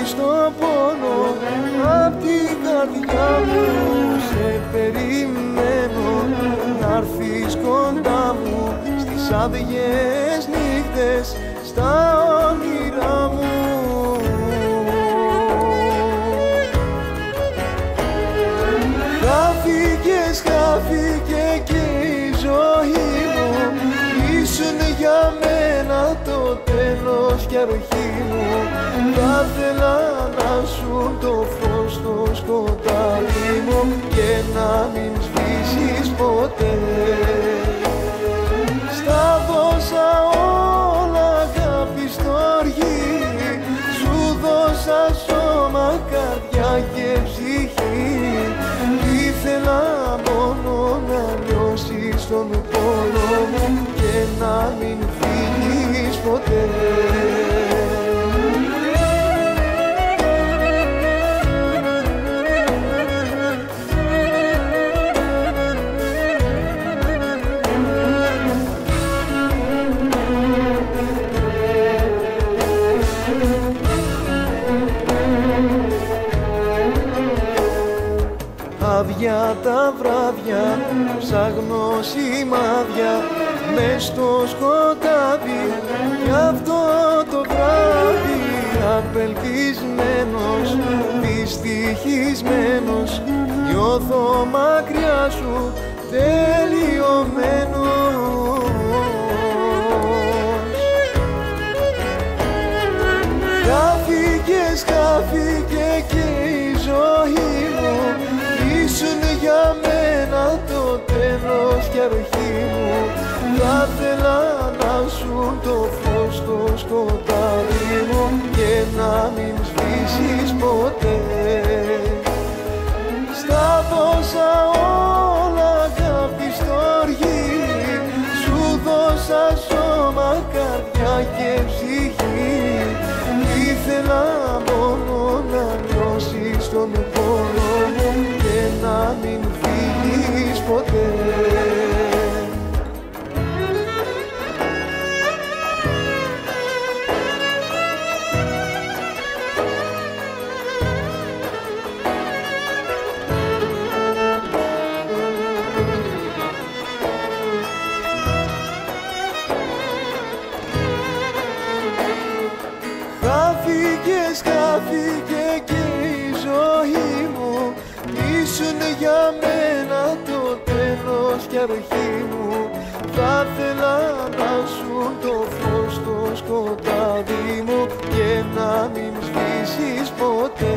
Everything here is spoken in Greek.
χωρίς το πόνο απ' την καρδιά μου. Σε περιμένω να'ρθεις κοντά μου στις άδειες νύχτες, στα όνειρά μου. Χάθηκε και η ζωή μου, ήσουν για μένα το τέλος και αρχή μου. Θα θέλα να σου το φως στο σκοτάδι μου και να μην σβήσεις ποτέ. Στα δώσα όλα αγάπη στοργή, σου δώσα σώμα, καρδιά και ψυχή. Ήθελα μόνο να νιώσεις τον πόνο μου και να μην φύγεις ποτέ. Άδεια τα βράδια, ψάχνω σημάδια μες στο σκοτάδι. Κι αυτό το βράδυ απελπισμένος, δυστυχισμένος, νιώθω μακριά σου τελειωμένος. Χάθηκε και η ζωή μου, ήσουν για μένα το τέλος και αρχή μου. Θα θέλα να σου το φως στο σκοτάδι μου και να μην σβήσεις ποτέ. Στα δώσα όλα αγάπη στοργή, σου δώσα σώμα, καρδιά και ψυχή. Ήθελα μόνο να νιώσεις τον πόνο μου και να μην φύγεις ποτέ. Χάθηκε και η ζωή μου, ήσουν για μένα το τέλος και αρχή μου. Θα θέλα να σου το φως στο σκοτάδι μου και να μην σβήσεις ποτέ.